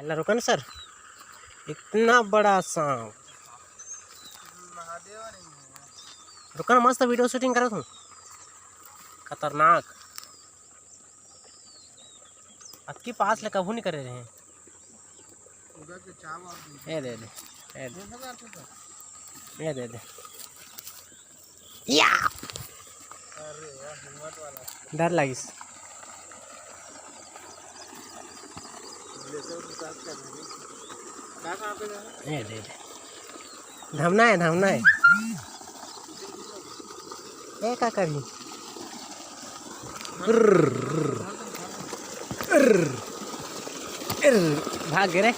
अल्लाह रुका ना सर, इतना बड़ा सांप। रुका ना, मस्त वीडियो शूटिंग करा तुम, खतरनाक। आपके पास ले कभू नहीं कर रहे हैं। ये दे दे, ये दे दे या। डर लगिस। ये दे दे, धमना है, धमना है। ये क्या करी, भाग गए रे।